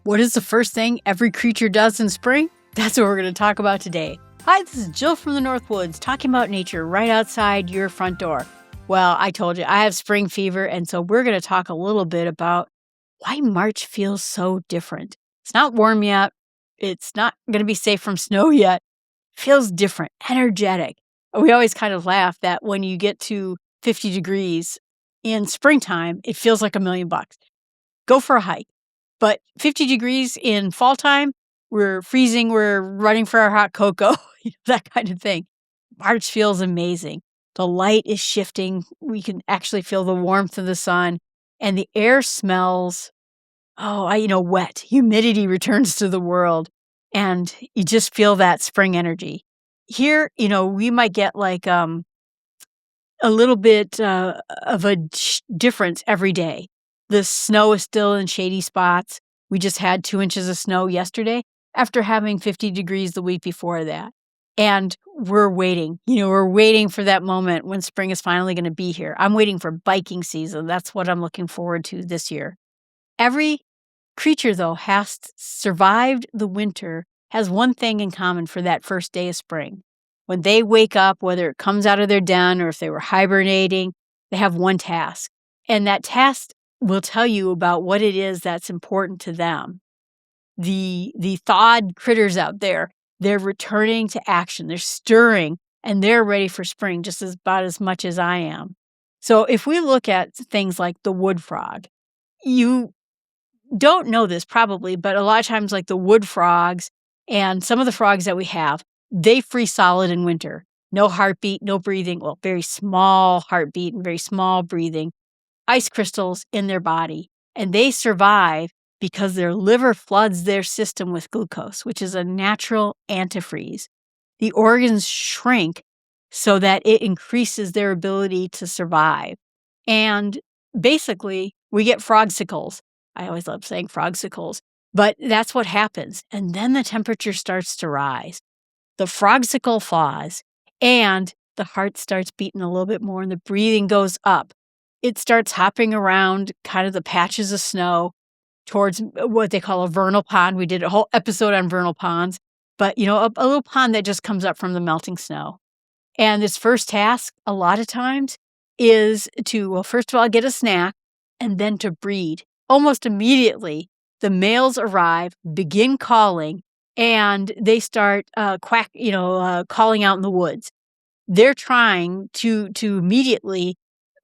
What is the first thing every creature does in spring? That's what we're going to talk about today. Hi, this is Jill from the North Woods, talking about nature right outside your front door. Well, I told you, I have spring fever, and so we're going to talk a little bit about why March feels so different. It's not warm yet. It's not going to be safe from snow yet. It feels different, energetic. We always kind of laugh that when you get to 50 degrees in springtime, it feels like $1,000,000. Go for a hike. But 50 degrees in fall time, we're freezing, we're running for our hot cocoa, that kind of thing. March feels amazing. The light is shifting. We can actually feel the warmth of the sun, and the air smells, wet. Humidity returns to the world, and you just feel that spring energy. Here, we might get like a little bit of a difference every day. The snow is still in shady spots. We just had 2 inches of snow yesterday after having 50 degrees the week before that. And we're waiting. We're waiting for that moment when spring is finally going to be here. I'm waiting for biking season. That's what I'm looking forward to this year. Every creature, though, has survived the winter, has one thing in common for that first day of spring. When they wake up, whether it comes out of their den or if they were hibernating, they have one task. And that task will tell you about what it is that's important to them. The thawed critters out there, they're returning to action. They're stirring, and they're ready for spring just about as much as I am. So if we look at things like the wood frog, you don't know this probably, but a lot of times like the wood frogs and some of the frogs that we have, they freeze solid in winter. No heartbeat, no breathing. Well, very small heartbeat and very small breathing. Ice crystals in their body, and they survive because their liver floods their system with glucose, which is a natural antifreeze. The organs shrink so that it increases their ability to survive. And basically, we get frogsicles. I always love saying frogsicles, but that's what happens. And then the temperature starts to rise. The frogsicle thaws, and the heart starts beating a little bit more, and the breathing goes up. It starts hopping around kind of the patches of snow towards what they call a vernal pond. We did a whole episode on vernal ponds, but a little pond that just comes up from the melting snow. And its first task, a lot of times, is to, well, first of all, get a snack and then to breed. Almost immediately, the males arrive, begin calling, and they start calling out in the woods. They're trying to immediately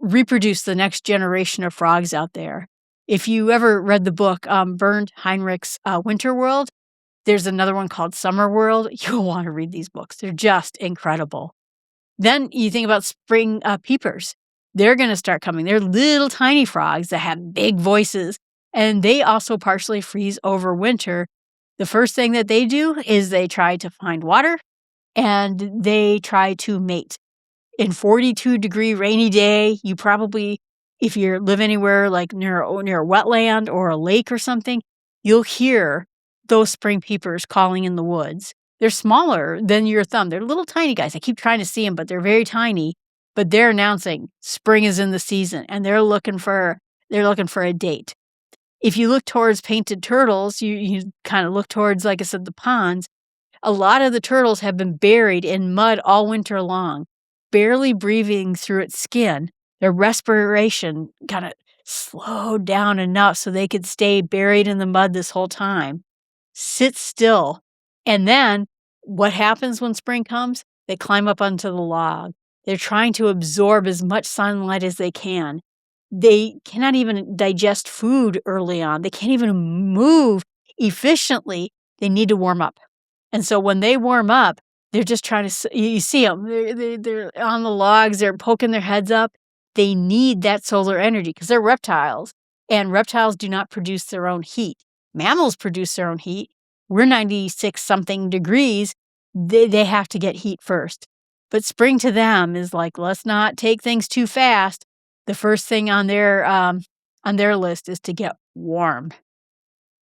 reproduce the next generation of frogs out there. If you ever read the book Bernd Heinrich's Winter World, there's another one called Summer World. You'll want to read these books. They're just incredible. Then you think about spring peepers. They're going to start coming. They're little tiny frogs that have big voices, and they also partially freeze over winter. The first thing that they do is they try to find water, and they try to mate. In 42-degree rainy day, you probably, if you live anywhere like near a wetland or a lake or something, you'll hear those spring peepers calling in the woods. They're smaller than your thumb. They're little tiny guys. I keep trying to see them, but they're very tiny. But they're announcing spring is in the season, and they're looking for a date. If you look towards painted turtles, you kind of look towards, like I said, the ponds. A lot of the turtles have been buried in mud all winter long, barely breathing through its skin. Their respiration kind of slowed down enough so they could stay buried in the mud this whole time. Sit still. And then what happens when spring comes? They climb up onto the log. They're trying to absorb as much sunlight as they can. They cannot even digest food early on. They can't even move efficiently. They need to warm up. And so when they warm up, they're just trying to, you see them, they're on the logs, they're poking their heads up. They need that solar energy because they're reptiles, and reptiles do not produce their own heat. Mammals produce their own heat. We're 96-something degrees. They have to get heat first. But spring to them is like, let's not take things too fast. The first thing on their list is to get warm.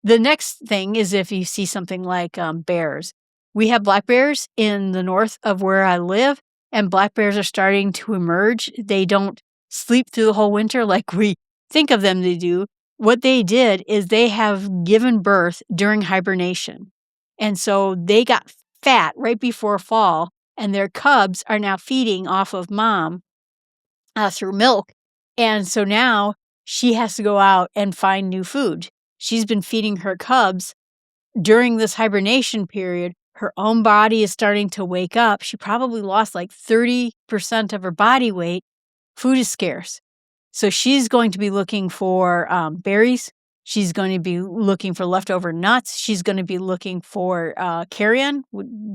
The next thing is if you see something like bears. We have black bears in the north of where I live, and black bears are starting to emerge. They don't sleep through the whole winter like we think of them to do. what they did is they have given birth during hibernation. And so they got fat right before fall, and their cubs are now feeding off of mom through milk. And so now she has to go out and find new food. She's been feeding her cubs during this hibernation period. Her own body is starting to wake up. She probably lost like 30% of her body weight. Food is scarce. So she's going to be looking for berries. She's going to be looking for leftover nuts. She's going to be looking for carrion,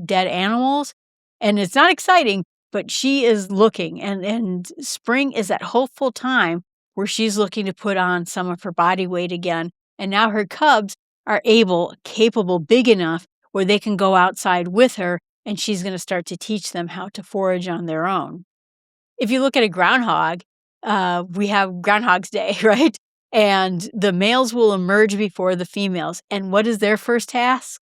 dead animals. And it's not exciting, but she is looking. And spring is that hopeful time where she's looking to put on some of her body weight again. And now her cubs are capable, big enough where they can go outside with her, and she's going to start to teach them how to forage on their own. If you look at a groundhog, we have Groundhog's Day, right? And the males will emerge before the females. And what is their first task?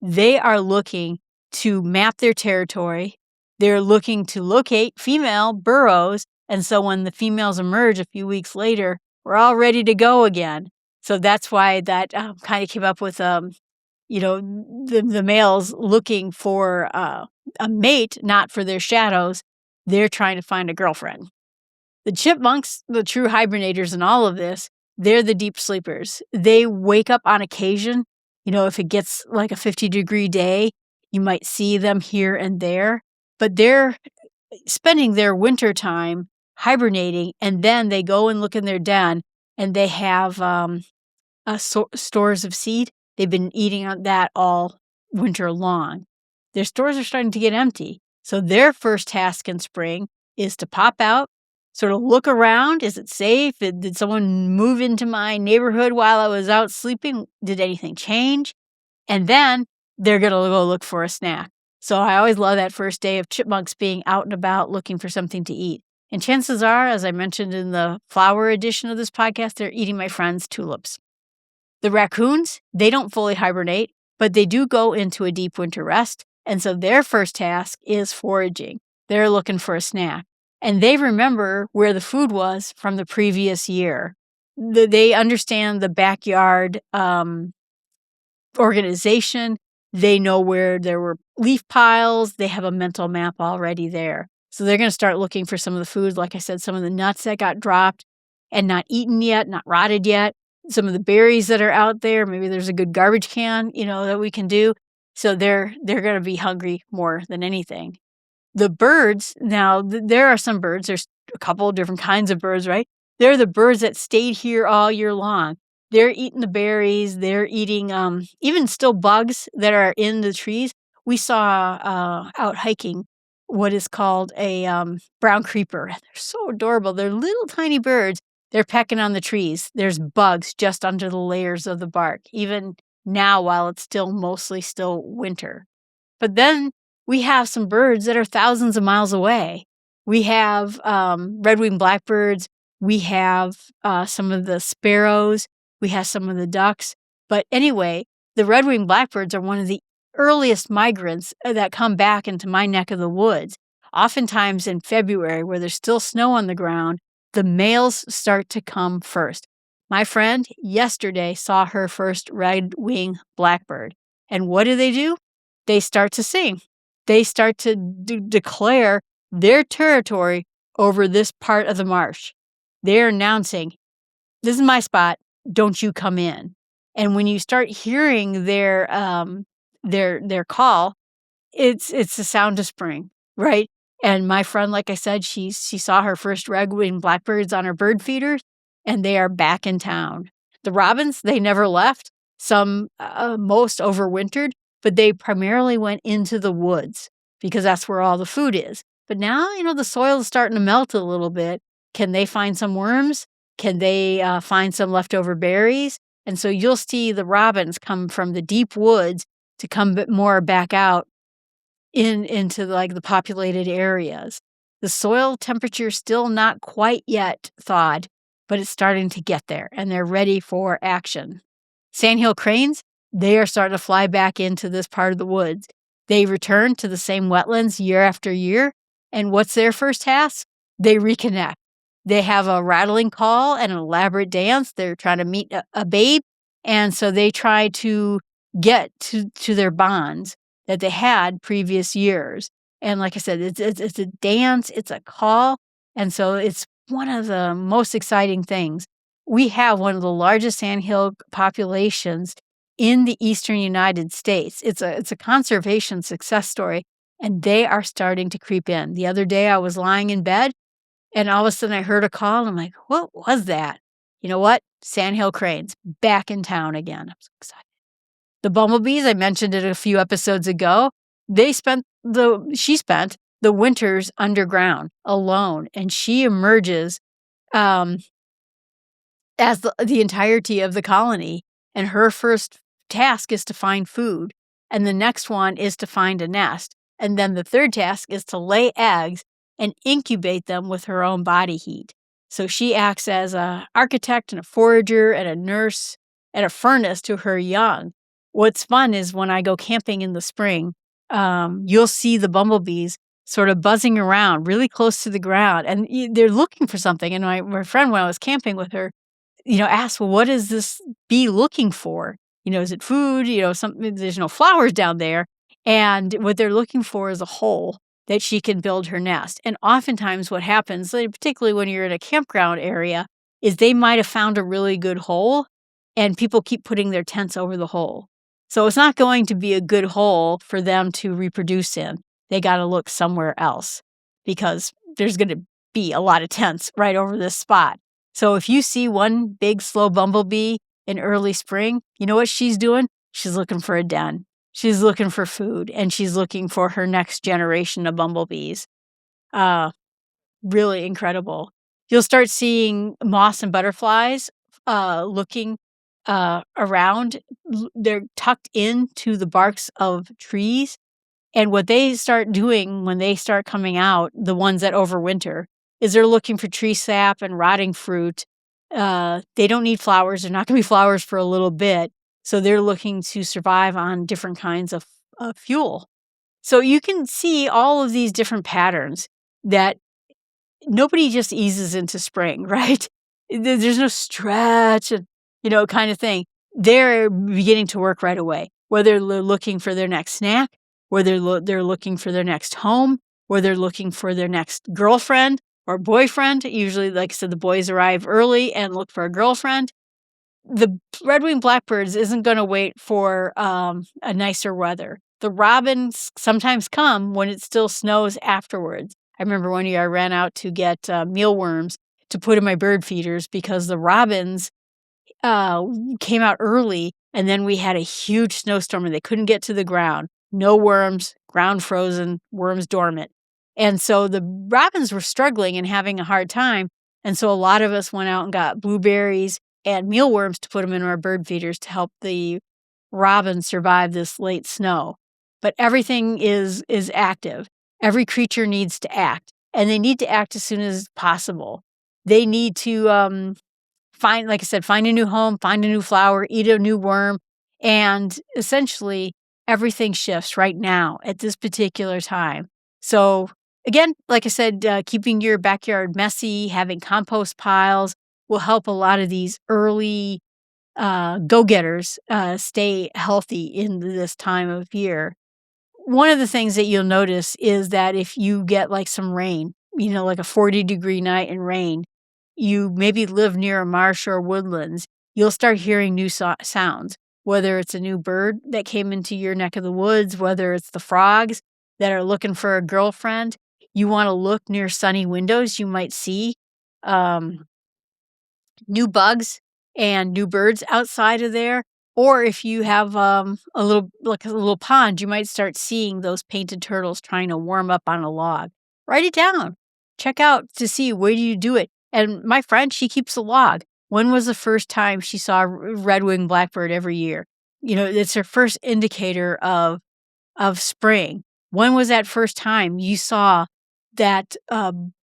They are looking to map their territory. They're looking to locate female burrows. And so when the females emerge a few weeks later, we're all ready to go again. So that's why that kind of came up with, the males looking for a mate, not for their shadows. They're trying to find a girlfriend. The chipmunks, the true hibernators in all of this, they're the deep sleepers. They wake up on occasion. If it gets like a 50-degree day, you might see them here and there. But they're spending their winter time hibernating, and then they go and look in their den, and they have stores of seed. They've been eating on that all winter long. Their stores are starting to get empty. So their first task in spring is to pop out, sort of look around. Is it safe? Did someone move into my neighborhood while I was out sleeping? Did anything change? And then they're going to go look for a snack. So I always love that first day of chipmunks being out and about looking for something to eat. And chances are, as I mentioned in the flower edition of this podcast, they're eating my friend's tulips. The raccoons, they don't fully hibernate, but they do go into a deep winter rest. And so their first task is foraging. They're looking for a snack. And they remember where the food was from the previous year. They understand the backyard organization. They know where there were leaf piles. They have a mental map already there. So they're going to start looking for some of the food. Like I said, some of the nuts that got dropped and not eaten yet, not rotted yet. Some of the berries that are out there. Maybe there's a good garbage can, that we can do. So they're going to be hungry more than anything. The birds, now there are some birds, there's a couple of different kinds of birds, right? They're the birds that stayed here all year long. They're eating the berries. They're eating even still bugs that are in the trees. We saw out hiking what is called a brown creeper. They're so adorable. They're little tiny birds. They're pecking on the trees. There's bugs just under the layers of the bark, even now while it's mostly still winter. But then we have some birds that are thousands of miles away. We have red-winged blackbirds. We have some of the sparrows. We have some of the ducks. But anyway, the red-winged blackbirds are one of the earliest migrants that come back into my neck of the woods. Oftentimes in February, where there's still snow on the ground, the males start to come first. My friend yesterday saw her first red-winged blackbird. And what do? They start to sing. They start to declare their territory over this part of the marsh. They're announcing, this is my spot, don't you come in. And when you start hearing their call, it's the sound of spring, right? And my friend, like I said, she saw her first red-winged blackbirds on her bird feeders, and they are back in town. The robins, they never left. Some, most overwintered, but they primarily went into the woods because that's where all the food is. But now, the soil is starting to melt a little bit. Can they find some worms? Can they find some leftover berries? And so you'll see the robins come from the deep woods to come more back out into like the populated areas. The soil temperature is still not quite yet thawed, but it's starting to get there, and they're ready for action. Sandhill cranes, they are starting to fly back into this part of the woods. They return to the same wetlands year after year, and what's their first task? They reconnect. They have a rattling call and an elaborate dance. They're trying to meet a babe, and so they try to get to their bonds that they had previous years. And like I said, it's a dance, it's a call, and so it's one of the most exciting things. We have one of the largest sandhill populations in the eastern United States. It's a conservation success story, and they are starting to creep in. The other day, I was lying in bed, and all of a sudden I heard a call, and I'm like, "What was that?" You know what? Sandhill cranes back in town again. I'm so excited. The bumblebees, I mentioned it a few episodes ago. She spent the winters underground alone, and she emerges um, as the entirety of the colony. And her first task is to find food, and the next one is to find a nest. And then the third task is to lay eggs and incubate them with her own body heat. So she acts as an architect and a forager and a nurse and a furnace to her young. What's fun is when I go camping in the spring, you'll see the bumblebees sort of buzzing around really close to the ground, and they're looking for something. And my friend, when I was camping with her, asked, "Well, what is this bee looking for? Is it food? Something, there's no flowers down there." And what they're looking for is a hole that she can build her nest. And oftentimes what happens, like, particularly when you're in a campground area, is they might have found a really good hole and people keep putting their tents over the hole. So it's not going to be a good hole for them to reproduce in. They got to look somewhere else because there's going to be a lot of tents right over this spot. So if you see one big slow bumblebee in early spring, you know what she's doing? She's looking for a den. She's looking for food, and she's looking for her next generation of bumblebees. Really incredible. You'll start seeing moths and butterflies looking around. They're tucked into the barks of trees. And what they start doing when they start coming out, the ones that overwinter, is they're looking for tree sap and rotting fruit. They don't need flowers. They're not going to be flowers for a little bit. So they're looking to survive on different kinds of fuel. So you can see all of these different patterns that nobody just eases into spring, right? There's no stretch and, kind of thing. They're beginning to work right away, whether they're looking for their next snack, whether they're looking for their next home, whether they're looking for their next girlfriend or boyfriend. Usually, like I said, the boys arrive early and look for a girlfriend. The red-winged blackbirds isn't going to wait for a nicer weather. The robins sometimes come when it still snows afterwards. I remember one year I ran out to get mealworms to put in my bird feeders because the robins came out early, and then we had a huge snowstorm and they couldn't get to the ground. No worms, ground frozen, worms dormant. And so the robins were struggling and having a hard time. And so a lot of us went out and got blueberries and mealworms to put them in our bird feeders to help the robins survive this late snow. But everything is active. Every creature needs to act, and they need to act as soon as possible. They need to find, like I said, find a new home, find a new flower, eat a new worm, and essentially everything shifts right now at this particular time. So again, like I said, keeping your backyard messy, having compost piles will help a lot of these early go-getters stay healthy in this time of year. One of the things that you'll notice is that if you get like some rain, like a 40-degree night and rain, you maybe live near a marsh or woodlands, you'll start hearing new sounds, whether it's a new bird that came into your neck of the woods, whether it's the frogs that are looking for a girlfriend. You want to look near sunny windows. You might see new bugs and new birds outside of there. Or if you have a little pond, you might start seeing those painted turtles trying to warm up on a log. Write it down. Check out to see where do you do it. And my friend, she keeps a log. When was the first time she saw a red-winged blackbird every year? It's her first indicator of spring. When was that first time you saw that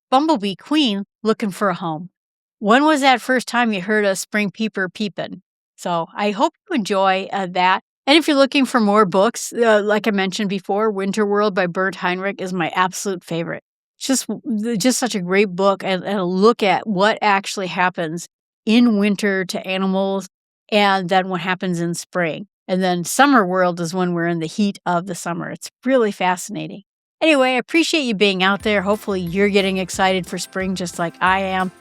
bumblebee queen looking for a home? When was that first time you heard a spring peeper peeping? So I hope you enjoy that. And if you're looking for more books, like I mentioned before, Winter World by Bernd Heinrich is my absolute favorite. just such a great book and a look at what actually happens in winter to animals and then what happens in spring. And then summer world is when we're in the heat of the summer. It's really fascinating. Anyway, I appreciate you being out there. Hopefully you're getting excited for spring just like I am.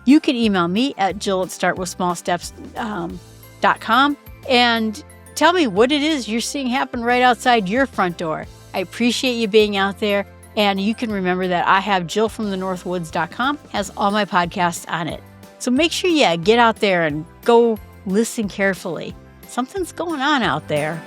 You can email me at jill@startwithsmallsteps.com and tell me what it is you're seeing happen right outside your front door. I appreciate you being out there. And you can remember that I have jillfromthenorthwoods.com, has all my podcasts on it. So make sure you get out there and go listen carefully. Something's going on out there.